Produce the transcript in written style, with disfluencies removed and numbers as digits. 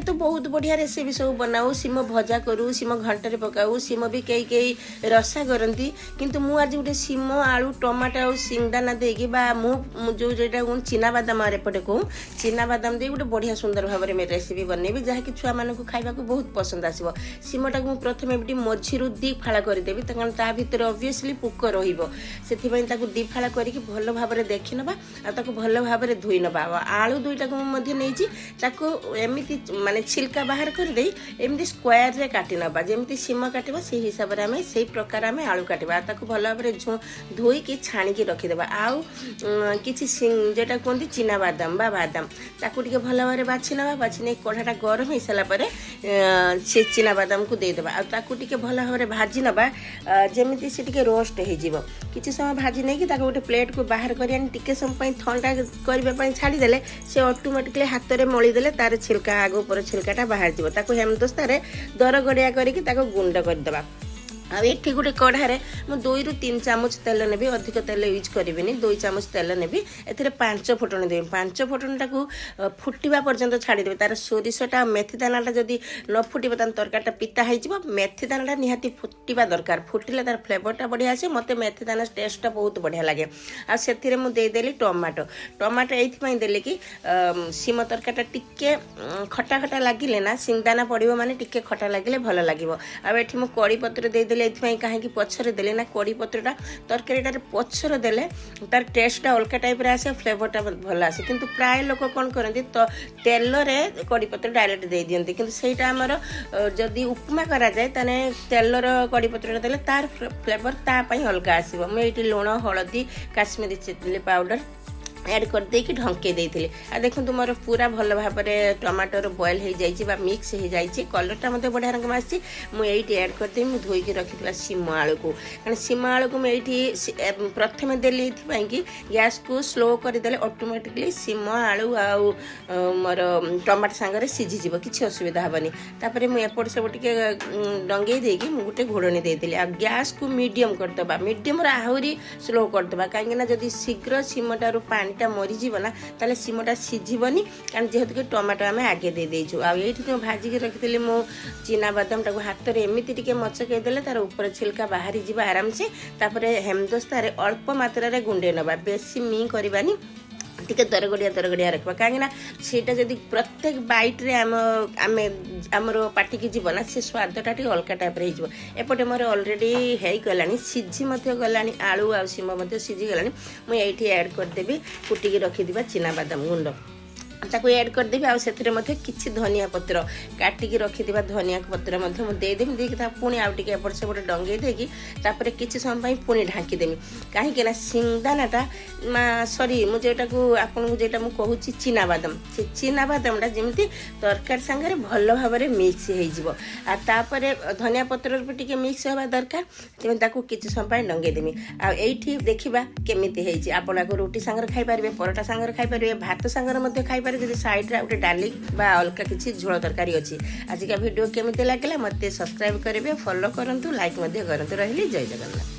तो बहुत बढ़िया रेसिपी सब बनाऊ सीम भजा करूँ सीम घंटे पकाऊ सीम भी कई कई रसा करती किंतु मु आज गोटे सीम आलू टमाटो आ सिंगदाना देकी जो जेटा चिना बादाम एपटे कहूँ चिना बादाम दे गोटे बढ़िया सुंदर भाव में रेसिपी बनैबी जहाँकि छुआ मानक खाइबा बहुत पसंद आसो सीमटा को प्रथम एमती मझीरू दी फाड़ा करदेवी कारण ता भितर ऑब्वियसली पुक रहिबो सेथिपई ताकू दी फाड़ा करके भल भाव में देखि नबा आ ताकू भल भाव में धोई नबा आलू दुईटा को मध्य नहीं ताकू एमती माने छिलका बाहर कर दे एमती स्क्वायर रे काटी नबा जेमती सीम काटिबा से हिसाब रे हमें सही प्रकार हमें आलू काटिबा ताकू भल भाव में धोई की छाणी की रखिदेबा आउ किछि जेटा कहते चिना बादाम बा बादाम ताकू टिके भल भाव में बाछि नबा बाछि नै कढ़ाटा गरम हो सारा पर से चिना बादाम को देदेबा आ ताकू टिके भल भाव में भाजी नबा जेमिति से टिके रोस्ट हो जिवो किछि समय भाजी नै कि ताकू गोटे प्लेट को बाहर करी टिके समय ठंडा करबा छाड़ी देले से ऑटोमेटिकली हाथ रे मळी देले तार छिलका आगो ऊपर छिलकाटा बाहर जिवो ताकू हेमदस्तारे दर गड़िया करके ताकू गुंड कर देबा आ ये गोटे कढ़ारे मुझे 2 ରୁ 3 चामच तेल नेबी अधिक तेल यूज करी 2 चामच तेल नेबी ए 5 फुटण देवी 5 फुटणटा को फुटिबा पर्यंत छाड़ीदेवी तार सोरिषटा मेथी दानाटा जदि न फुटब तरकारीटा पिता हो मेथी दानाटा निहाती फुटिबा दरकार फुटिले तार फ्लेवरटा बढ़िया आसे मते मेथी दाना टेस्टटा बहुत बढ़िया लगे आ सेथिरे मु देदेली टमाटो टमाटो एइथि देले कि सीम तरकारीटा टिके खटा खटा लागिले ना सिंगदाना पड़िबो माने टिके खटा लागिले भल लागिबो आ एठी मु कड़ी पत्र दे कहीं पछरे देले ना कड़ी पत्रटा तरकारीटार पछरे देले तार टेस्टटा अलग टाइप रे आसे फ्लेवरटा भल आसे किंतु प्राय लोक कौन करती तो तेल रे कड़ी पत्र डायरेक्ट दे दियंती किंतु सेटा हमर जदि उपमा करा जाए ताने तेल रो कड़ी पत्रटा देले तार फ्लेवर ता पई अलग आसीबो मैं एटी लूण हळदी काश्मीरी चिली पाउडर ऐड कर देकी ढंके देइथिले आ देखु तुमर पूरा भल भाव में टमाटर बॉयल हो जाइए मिक्स हो जाइए कलरटा मते बढ़िया रंग में आसी मुझे ऐड कर दे मु धोई के रखिथिला सीम आलू को कारण सीम आलू को मुझे प्रथम देली कि गैस को स्लो कर देले ऑटोमेटिकली सीम आलू आ मोर टमाटर सांगरे सिझी जीव किछि असुविधा हेबनी तापर मु एपट सब टिके डंगे देकी मु गोटे घोड़नी देइथिले आ गैस को मीडियम कर दबा मीडियम रा आहुरी स्लो कर दबा काहे ना जदी शीघ्र सीमटारू पानी मरीजीव ना ताले सीमटा सिझीबनी कारण जेहेतु कि टमाटो आम आगे दे देइछु आ एठी जो भाजी के रखिथिले मो चिना बादाम टाको हाथ रे एमिति टिके मचके देले तार ऊपर छिलका बाहरी जीव आराम से तापरे हेमदस्तारे अल्प मात्रा रे गुंडे नबा बेसी मी करबानी टिके दरगड़िया रखा कहीं सेटा जदि प्रत्येक बैट रे आमर पाटी की जीव ना से स्वादटा टी अलग टाइप हो एपटे मोर ऑलरेडी है गलानी सिझी गलानी आलू आ सीम सिझी गलानी मुझे ये ऐड करदेवी कुटिकी रखिदिबा चिना बादाम गुंड ताको ऐड करदेवी आ सेथिरे मध्ये किछि धनिया पत्र काटिकी रखिदिबा धनिया पत्र मध्ये मु देदेमी देकी ता पुणी आउ टिके एपट सेपट डंगेई देकी तापरे किछि समय पई पुणी ढांकी देमी काहे केना सिंगदानाटा सॉरी मु जेटा को आपन को जेटा मु कहूची चिना बादामटा जेमिति तरकारी संगे भल भाव में मिक्स हो जिवो आ तापरे धनिया पत्र पे टिके मिक्स होबा दरकार तेमे ताको किछि समय पई डंगेई देमी आ एठी देखिबा केमिति हेछि आपन को रोटी संगे खाइ परिबे परोटा संगे खाइ परिबे भात संगे मध्ये खाइ जदि साइड रे गोटे डाली बा अलग किसी झोल तरकारी अच्छी आज का वीडियो केमिति लागला मते सब्सक्राइब करेंगे फॉलो करंतु लाइक मध्य करंतु रहिली जय जगन्नाथ।